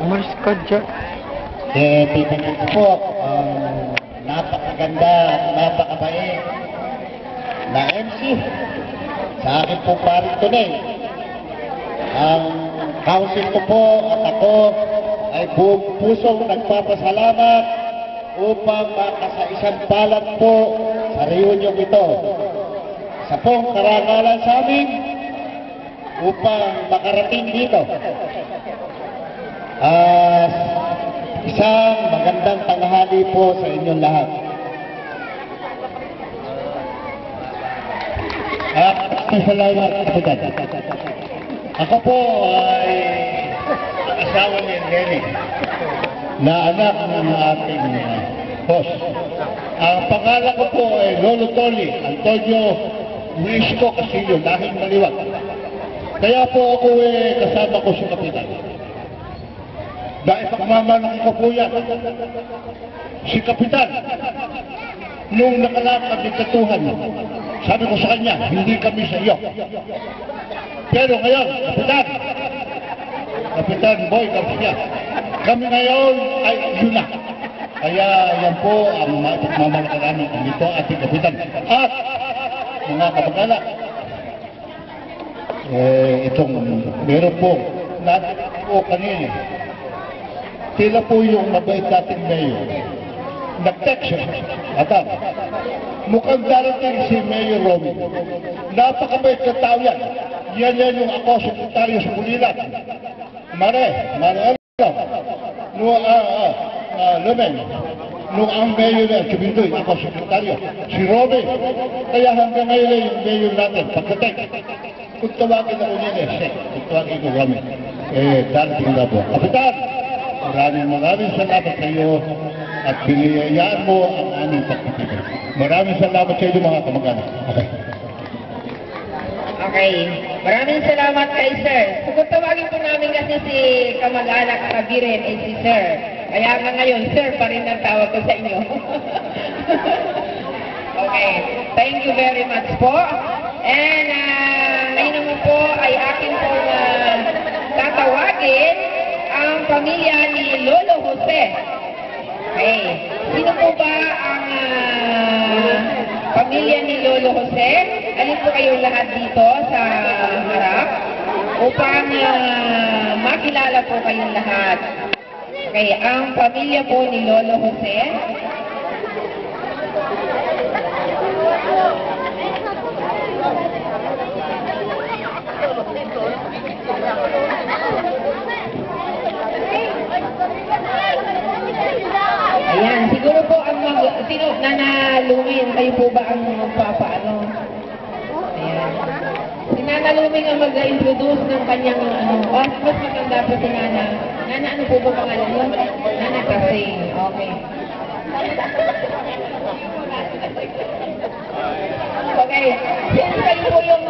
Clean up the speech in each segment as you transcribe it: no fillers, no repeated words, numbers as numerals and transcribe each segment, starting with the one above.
Umalis ka dyan. Titignan ko po ang napakaganda at napakabait na MC sa akin po paring tunay. Ang council ko po at ako ay buong pusong nagpapasalamat upang makasaisang palad po sa reunion ito. Sa pong karangalan sa amin upang makarating dito. Isang magandang tanghali po sa inyong lahat. Salamat po dyan. Ako po ay asawa ni Lenny na anak ng ating host. Ang pangalan ko po ay Lolo Toli Antonio Luisco Casillo, lahing Maliwag. Kaya po ako kasama ko si Kapitan. Dahil pagmamalaki ko po yan. Si Kapitan, nung nakalakad ng katuhan, sabi ko sa kanya, hindi kami sa iyo. Pero ngayon, Kapitan Boy Garcia, kami ngayon ay yun na. Kaya yan po ang pagmamalaki namin ang ito ating Kapitan. At mga kamag-anak, itong meron po, natin po kanina, sila po yung mabait nating mayor. Nag-text siya. Atang, mukhang darating si Mayor Romy. Napakabait ka tao yan. Yan yung ako, sekretaryo sa Pulilan. Mare, Lumen. Nung ang mayor na, Chubindoy, ako sekretaryo. Si Romy. Kaya hanggang ngayon yung mayor natin. Pagkatek, kung tawagin ako niya, kung tawagin ko Romy. Darating na po. Kapitan! Maraming salamat sa iyo at biniyayaan mo ang aming pagtitigan. Maraming salamat sa iyo mga kamag-anak. Okay. Maraming salamat kay Sir. Kung tawagin po namin kasi si kamag-anak Kabirin ay si Sir. Kaya nga ngayon, Sir pa rin ang tawag ko sa inyo. Okay. Thank you very much po. And ngayon naman po ay akin po tatawagin ang pamilya ni Lolo Jose. Okay. Sino po ba ang pamilya ni Lolo Jose? Alin po kayong lahat dito sa harap upang makilala po kayong lahat. Okay. Ang pamilya po ni Lolo Jose. Ayan, siguro po ang sino nanaluming, kayo po ba ang magpapaano? Ayan. Si Nana Luming ang mag-introduce ng kanyang mas maganda po si Nana. Nana, ano po ba pangalan mo? Nana Kasing. Okay. Okay. Since kayo po yung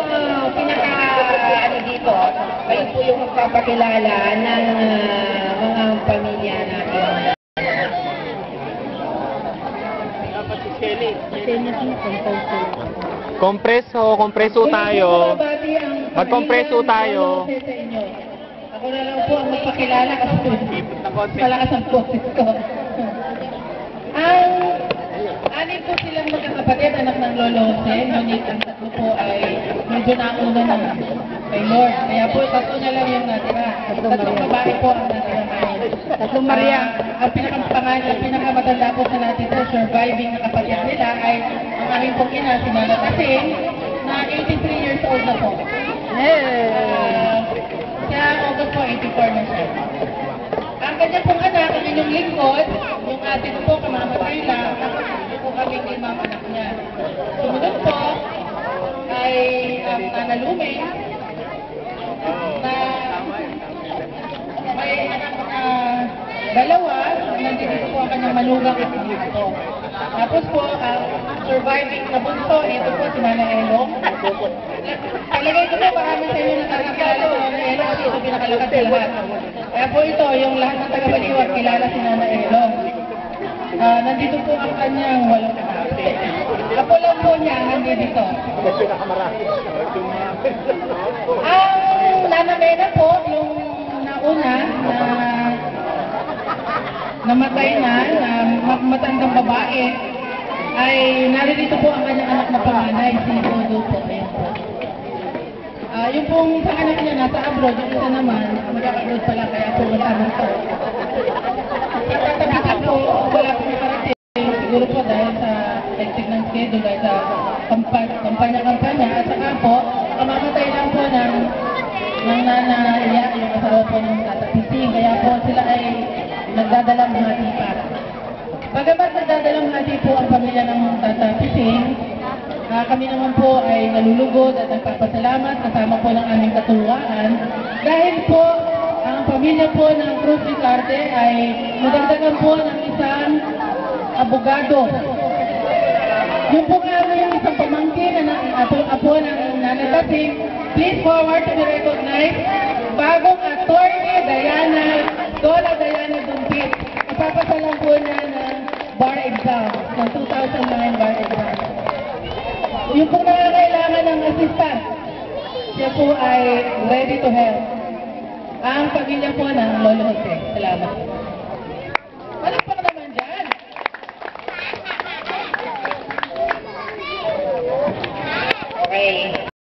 dito, kayo po yung magpapakilala ng mga pamilya natin. Kompreso tayo. Magkompreso tayo. Ako na lang po ang magpakilala kasi malakas ang boses ko. Anin po silang magkakapatid, anak ng Lolo Jose, ngunit ang tatlo po ay medyo nauna na kay Lord. Kaya po, tatlo na lang yung natira. Tatlong babae po ang natira ngayon. Tatlong Maria. Ang pinakamatanda po sa natira, surviving na kapatid nila ay ang aming pong ina, si Nana Kasing, na 83 years old na po. Siya, August po, 84 na siya. Ang kanya pong anak, ang inyong lingkod, yung atin po, kamamatay lang, po kaming limang anak niya. Sumunod po ay Nana Luming na may anak dalawa, nandito po ang kanyang manugang at dito. Tapos po, surviving na bunso, ito po si Nana Elong. Talagay ko po, marami sa inyo na nakakilala si Nana Elong kasi ito pinakalakas sa lahat. Kaya po ito, yung lahat ng taga-baliwag, kilala si Nana Elong. Nandito po ang kanyang walong anak. Apo lang po niya, nandito. Ang Nana Mena po, yung nauna na namatay na matandang babae, ay naririto po ang kanyang anak na panganay, si Todo po. Ayan po. Yung pong sa anak niya nasa abroad, yung isa naman, magkaka-abroad pala, kaya po wala nang to. Pagkatabitan po, wala po nakarating, siguro po dahil sa hectic ng schedule, dahil sa kampanya, at saka po, kamamatay lang po ng nanaiya, yung asawa po ng tatapising, kaya po sila ay nagdadalang hati pa. Bagamat nagdadalang hati po ang pamilya ng tatapising, kami naman po ay nalulugod at nagpapasalamat kasama po ng aming katuwaan dahil po ang pamilya po ng Cruz Ricarte ay nadagdagan po ng isang abogado. Yung po nga yung isang pamangkin na apo ng nanatating, please forward to be recognized, bagong attorney Dola Diana Dumpit. Ipapasalang po niya ng bar exam, ng 2009 bar exam. Yung pong nangangailangan ng assistant, siya po ay ready to help. Ang pamilya po ng Lolo Jose. Salamat.